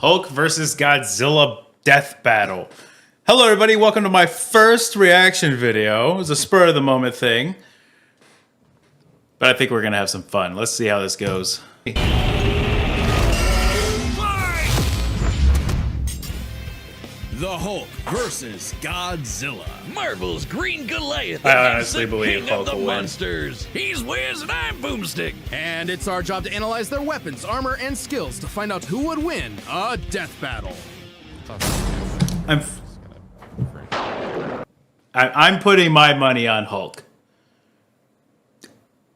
Hulk versus Godzilla death battle. Hello everybody, welcome to my first reaction video. It was a spur of the moment thing. But I think we're gonna have some fun. Let's see how this goes. The Hulk versus Godzilla. Marvel's Green Goliath. I honestly believe king Hulk of the will win. monsters. He's Wiz and I'm Boomstick. And it's our job to analyze their weapons, armor, and skills to find out who would win a death battle. I'm putting my money on Hulk.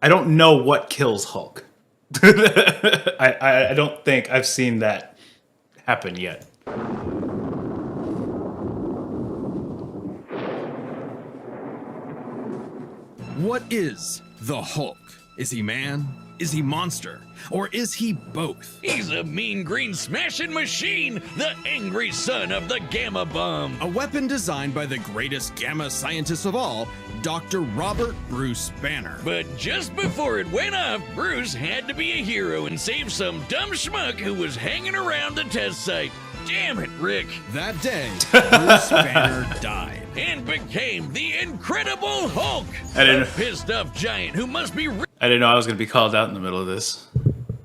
I don't know what kills Hulk. I don't think I've seen that happen yet. What is the Hulk? Is he man? Is he monster? Or is he both? He's a mean green smashing machine, the angry son of the Gamma Bomb. A weapon designed by the greatest gamma scientist of all, Dr. Robert Bruce Banner. But just before it went off, Bruce had to be a hero and save some dumb schmuck who was hanging around the test site. Damn it, Rick. That day, Bruce Banner died. And became the Incredible Hulk. I didn't- A pissed off giant who must be I didn't know I was going to be called out in the middle of this.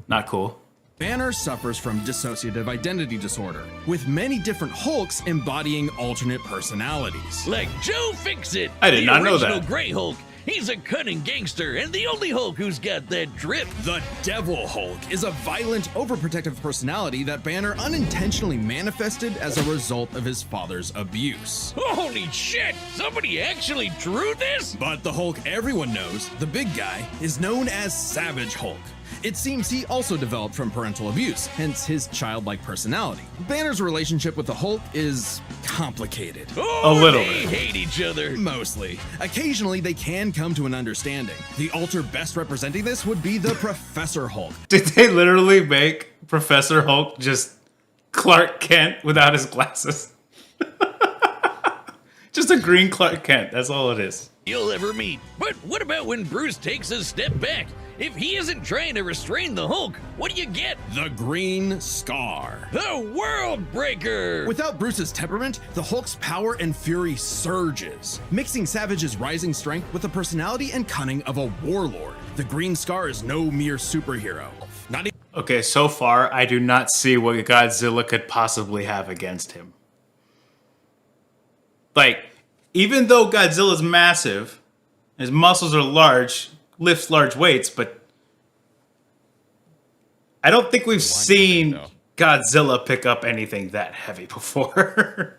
Not cool. Banner suffers from dissociative identity disorder, with many different Hulks embodying alternate personalities. like Joe Fixit. I did not know The original that. Grey Hulk. He's a cunning gangster and the only Hulk who's got that drip. The Devil Hulk is a violent, overprotective personality that Banner unintentionally manifested as a result of his father's abuse. Holy shit! Somebody actually drew this? But the Hulk everyone knows, the big guy, is known as Savage Hulk. It seems he also developed from parental abuse, hence his childlike personality. Banner's relationship with the Hulk is complicated. Oh, A little they bit. hate each other. Mostly. Occasionally, they can come to an understanding. The alter best representing this would be the Professor Hulk. Did they literally make Professor Hulk just Clark Kent without his glasses? Just a green Clark Kent, that's all it is. You'll ever meet. But what about when Bruce takes a step back? If he isn't trying to restrain the Hulk, what do you get? The Green Scar. The World Breaker! Without Bruce's temperament, the Hulk's power and fury surges, mixing Savage's rising strength with the personality and cunning of a warlord. The Green Scar is no mere superhero. Not even Okay, so far, I do not see what Godzilla could possibly have against him. Like, even though Godzilla's massive, his muscles are large, lifts large weights, but I don't think we've seen Godzilla pick up anything that heavy before.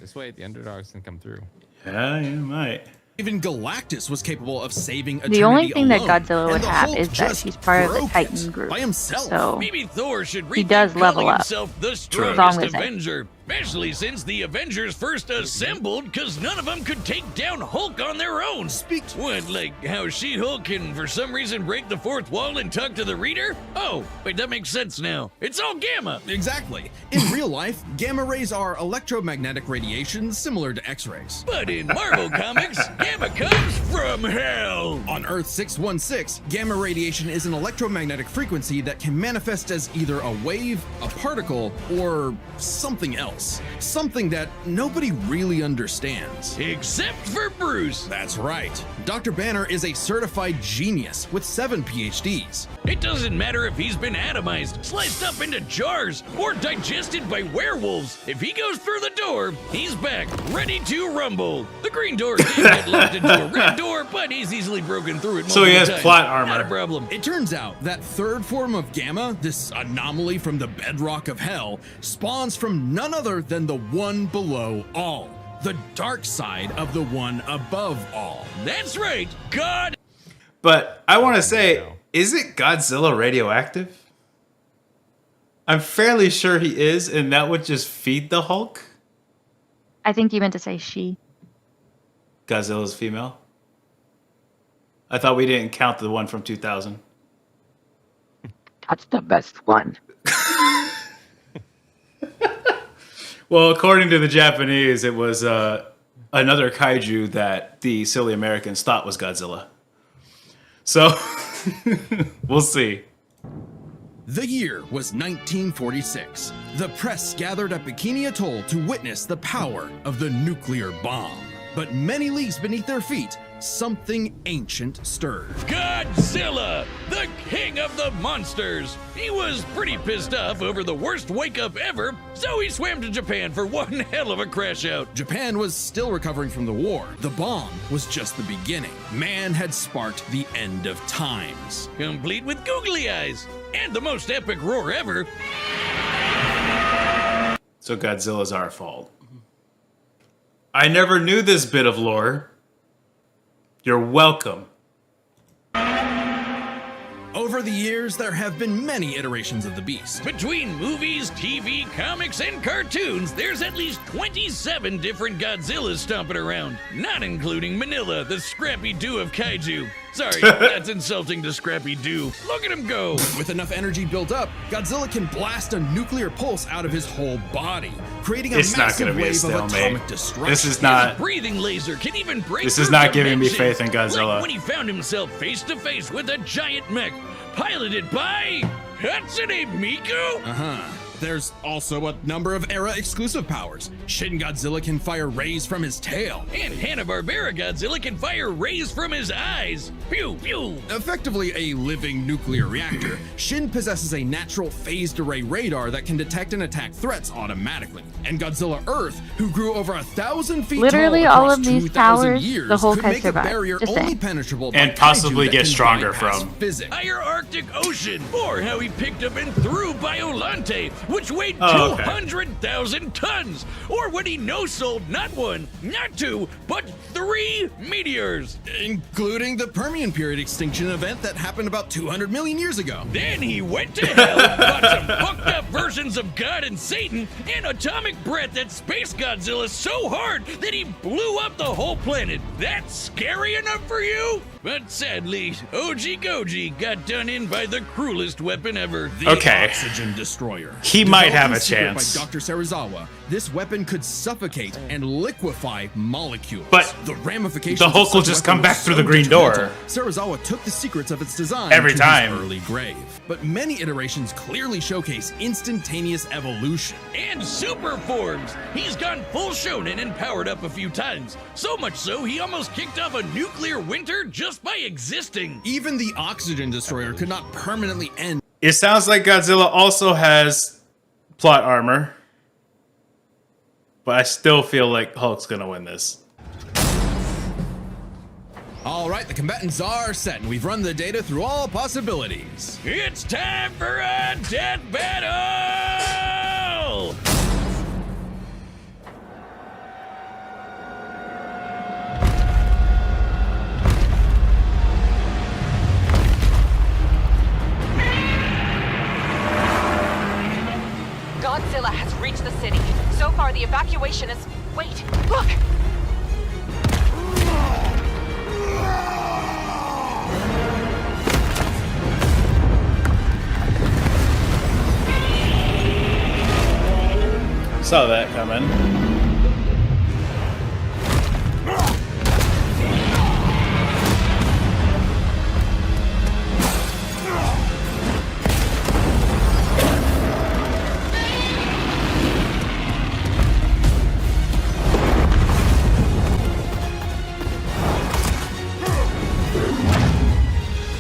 This way, the underdogs can come through. Yeah, you might. Even Galactus was capable of saving Eternity The only thing that alone, Godzilla and would the have Hulk is that just he's part of the broke Titan it group. by himself. So Maybe Thor should He rethink does level calling up. himself the As strongest long as Avenger, especially since the Avengers first assembled because none of them could take down Hulk on their own. What, like how She-Hulk can for some reason break the fourth wall and talk to the reader? Oh, wait, that makes sense now. It's all gamma. Exactly. In real life, gamma rays are electromagnetic radiation similar to X-rays. But in Marvel Comics, gamma comes from hell. On Earth 616, gamma radiation is an electromagnetic frequency that can manifest as either a wave, a particle, or something else. Something that nobody really understands. Except for Bruce. That's right. Dr. Banner is a certified genius with 7 PhDs. It doesn't matter if he's been atomized, sliced up into jars, or digested by werewolves. If he goes through the door, he's back, ready to rumble. The green door can get locked into a red door, but he's easily broken through it. So he has multiple times. plot Not a armor. problem. It turns out that third form of gamma, this anomaly from the bedrock of hell, spawns from none other than the one below all. The dark side of the one above all. That's right, God. But I want to say, is it Godzilla radioactive? I'm fairly sure he is, and that would just feed the Hulk. I think you meant to say she. Godzilla's female. I thought we didn't count the one from 2000. That's the best one. Well, according to the Japanese, it was another kaiju that the silly Americans thought was Godzilla. So, we'll see. The year was 1946. The press gathered at Bikini Atoll to witness the power of the nuclear bomb. But many leagues beneath their feet, something ancient stirred. Godzilla, the king of the monsters. He was pretty pissed off over the worst wake-up ever, so he swam to Japan for one hell of a crash out. Japan was still recovering from the war. The bomb was just the beginning. Man had sparked the end of times. Complete with googly eyes. And the most epic roar ever. So Godzilla's our fault. I never knew this bit of lore. You're welcome. Over the years, there have been many iterations of the beast. Between movies, TV, comics, and cartoons, there's at least 27 different Godzillas stomping around. Not including Manila, the Scrappy-Doo of kaiju. Sorry, that's insulting to Scrappy-Doo. Look at him go. With enough energy built up, Godzilla can blast a nuclear pulse out of his whole body, creating a It's not massive gonna be a wave of stalemate. atomic destruction. This is not. Breathing laser can even break This is through not giving me dimensions. faith in Godzilla. Like when he found himself face to face with a giant mech, piloted by Hatsune Miku. There's also a number of era-exclusive powers. Shin Godzilla can fire rays from his tail. And Hanna-Barbera Godzilla can fire rays from his eyes. Pew pew. Effectively a living nuclear reactor, Shin possesses a natural phased array radar that can detect and attack threats automatically. And Godzilla Earth, who grew over 1,000 feet Literally tall all across of these 2,000 powers, years, the Hulk could has make survived. a barrier Just only saying. penetrable by And possibly kaiju that get can stronger bypass from. physics. Higher Arctic Ocean, or how he picked up and threw Biolante, which weighed Oh, okay. 200,000 tons, or when he no-sold not one, not two, but 3 meteors. Including the Permian period extinction event that happened about 200 million years ago. Then he went to hell and fought some fucked up versions of God and Satan, and atomic breath at Space Godzilla so hard that he blew up the whole planet. That's scary enough for you? But sadly, OG Goji got done in by the cruelest weapon ever. The Okay. Oxygen Destroyer. He might Developed have in a secret chance. By Dr. Serizawa, this weapon could suffocate and liquefy molecules. But the ramifications the Hulk of will such just weapon come back were through so the green door. detrimental, Serizawa took the secrets of its design Every to time. his early grave. But many iterations clearly showcase instantaneous evolution. And super forms. He's gone full shonen and powered up a few times. So much so, he almost kicked off a nuclear winter just by existing. Even the Oxygen Destroyer could not permanently end. It sounds like Godzilla also has plot armor. But I still feel like Hulk's gonna win this. All right, the combatants are set, and we've run the data through all possibilities. It's time for a death battle! Godzilla has reached the city. So far, the evacuation is... Wait, look! Saw that coming.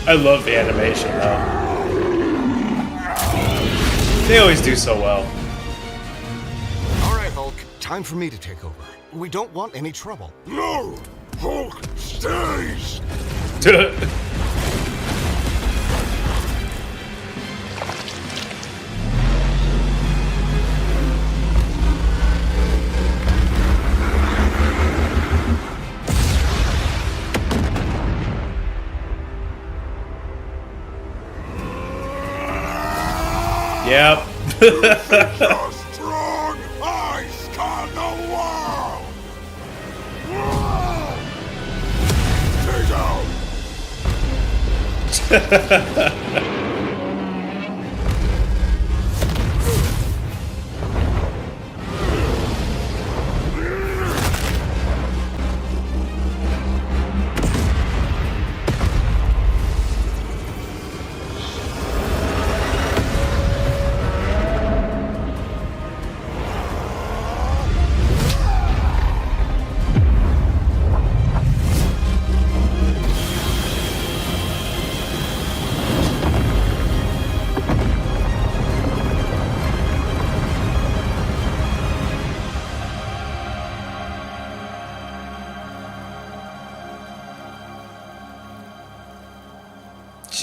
I love the animation though. They always do so well. All right, Hulk. Time for me to take over. We don't want any trouble. No! Hulk stays! Yep. The strong ice can the world! Stay down!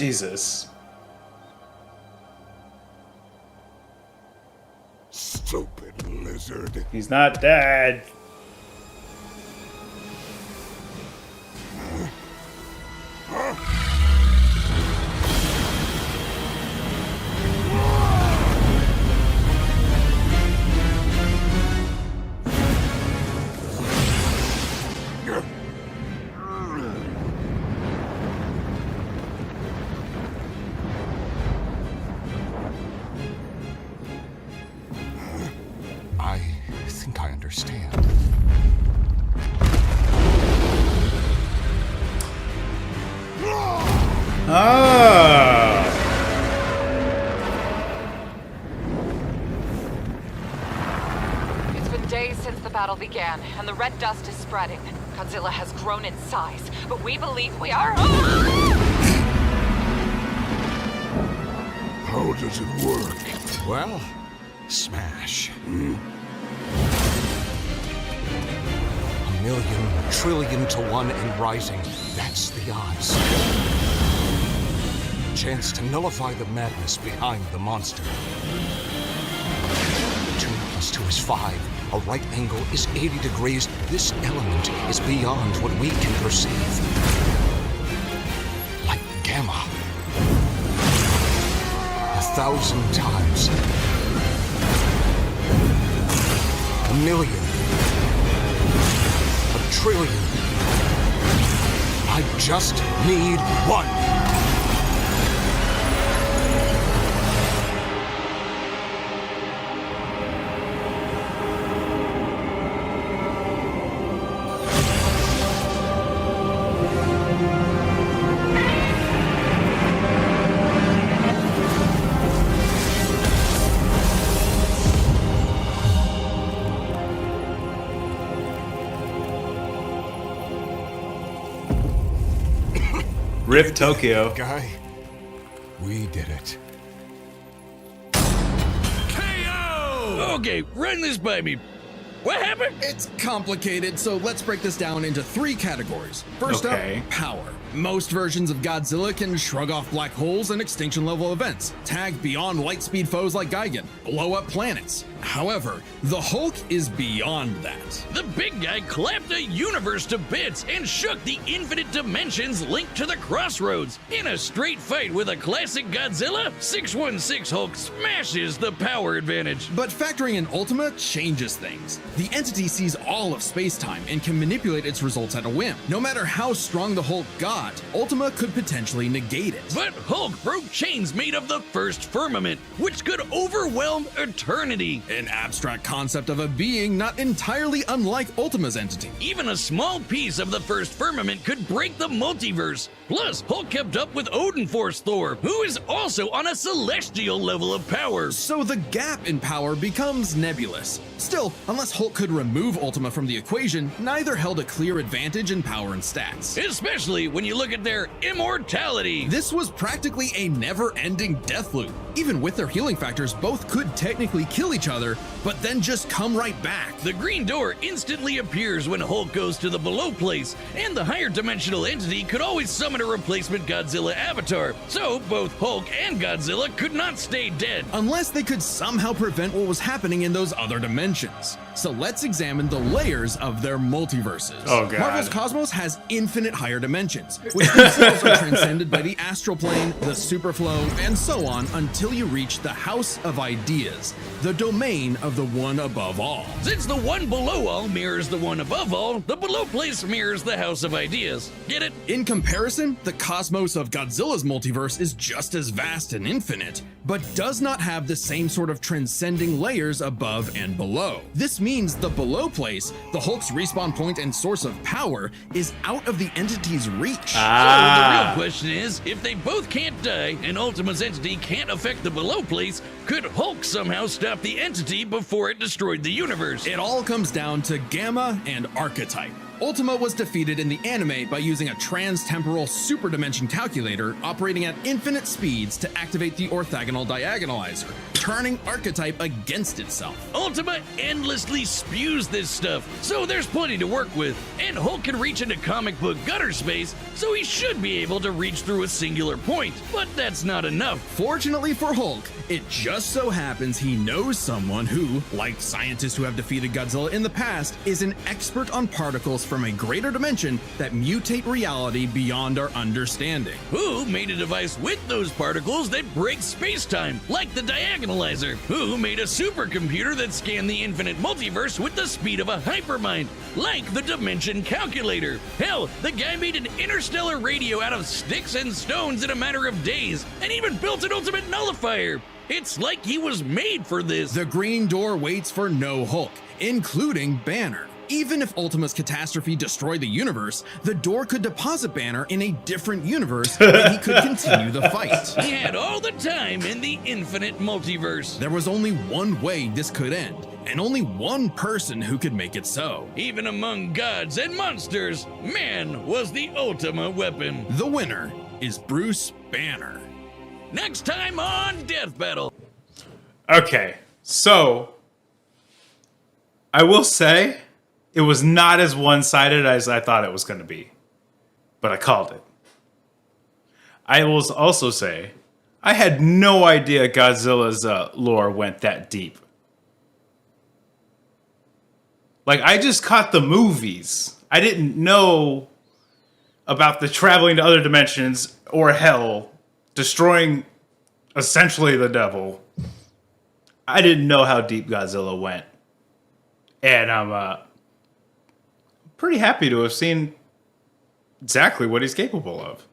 Jesus. Stupid lizard. He's not dead. I think I understand. Ah. It's been days since the battle began, and the red dust is spreading. Godzilla has grown in size, but we believe we are... How does it work? Well, smash. A million, trillion to one and rising. That's the odds. Chance to nullify the madness behind the monster. 2 + 2 is 5. A right angle is 80 degrees. This element is beyond what we can perceive. Like gamma. 1,000 times. A million. A trillion. I just need one. Rip Tokyo. Guy, we did it. KO! Okay, run this by me. What happened? It's complicated, so let's break this down into 3 categories. First Okay. up, power. Most versions of Godzilla can shrug off black holes and extinction level events, tag beyond light speed foes like Gigan, blow up planets. However, the Hulk is beyond that. The big guy clapped a universe to bits and shook the infinite dimensions linked to the crossroads. In a straight fight with a classic Godzilla, 616 Hulk smashes the power advantage. But factoring in Ultima changes things. The entity sees all of space-time and can manipulate its results at a whim. No matter how strong the Hulk got, Ultima could potentially negate it. But Hulk broke chains made of the first firmament, which could overwhelm eternity. An abstract concept of a being not entirely unlike Ultima's entity. Even a small piece of the first firmament could break the multiverse. Plus, Hulk kept up with Odin Force Thor, who is also on a celestial level of power. So the gap in power becomes nebulous. Still, unless Hulk could remove Ultima from the equation, neither held a clear advantage in power and stats. Especially when you look at their immortality. This was practically a never-ending death loop. Even with their healing factors, both could technically kill each other, but then just come right back. The green door instantly appears when Hulk goes to the below place, and the higher dimensional entity could always summon a replacement Godzilla avatar, so both Hulk and Godzilla could not stay dead. Unless they could somehow prevent what was happening in those other dimensions. So let's examine the layers of their multiverses. Oh, God. Marvel's Cosmos has infinite higher dimensions, which themselves are transcended by the astral plane, the superflow, and so on until you reach the House of Ideas, the domain of the one above all. Since the one below all mirrors the one above all, the below place mirrors the House of Ideas. Get it? In comparison, the cosmos of Godzilla's multiverse is just as vast and infinite, but does not have the same sort of transcending layers above and below. This means the below place, the Hulk's respawn point and source of power, is out of the entity's reach. So the real question is, if they both can't die and Ultima's entity can't affect the below place, could Hulk somehow stop the entity before it destroyed the universe? It all comes down to Gamma and Archetype. Ultima was defeated in the anime by using a trans-temporal super dimension calculator operating at infinite speeds to activate the orthogonal diagonalizer. turning archetype against itself. Ultima endlessly spews this stuff, so there's plenty to work with. And Hulk can reach into comic book gutter space, so he should be able to reach through a singular point. But that's not enough. Fortunately for Hulk, it just so happens he knows someone who, like scientists who have defeated Godzilla in the past, is an expert on particles from a greater dimension that mutate reality beyond our understanding. Who made a device with those particles that breaks space-time, like the Diagonalizer? Who made a supercomputer that scanned the infinite multiverse with the speed of a hypermind, like the Dimension Calculator? Hell, the guy made an interstellar radio out of sticks and stones in a matter of days, and even built an ultimate nullifier. It's like he was made for this. The Green Door waits for no Hulk, including Banner. Even if Ultima's catastrophe destroyed the universe, the Door could deposit Banner in a different universe and he could continue the fight. He had all the time in the infinite multiverse. There was only one way this could end, and only one person who could make it so. Even among gods and monsters, man was the Ultima weapon. The winner is Bruce Banner. Next time on Death Battle. Okay, so I will say it was not as one-sided as I thought it was going to be, but I called it. I will also say I had no idea Godzilla's lore went that deep. Like, I just caught the movies. I didn't know about the traveling to other dimensions or hell, destroying essentially the devil. I didn't know how deep Godzilla went. And I'm pretty happy to have seen exactly what he's capable of.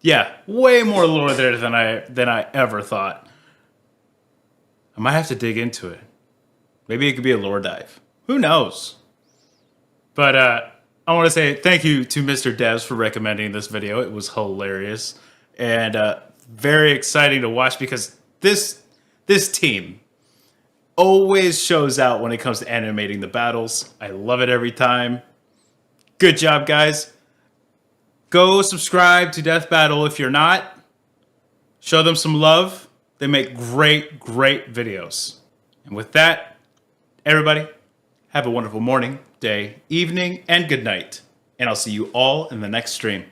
Yeah, way more lore there than I ever thought. I might have to dig into it. Maybe it could be a lore dive. Who knows? But I want to say thank you to Mr. Devs for recommending this video. It was hilarious and very exciting to watch because this team always shows out when it comes to animating the battles. I love it every time. Good job, guys. Go subscribe to Death Battle if you're not. Show them some love. They make great, great videos. And with that, everybody, have a wonderful morning, day, evening, and good night. And I'll see you all in the next stream.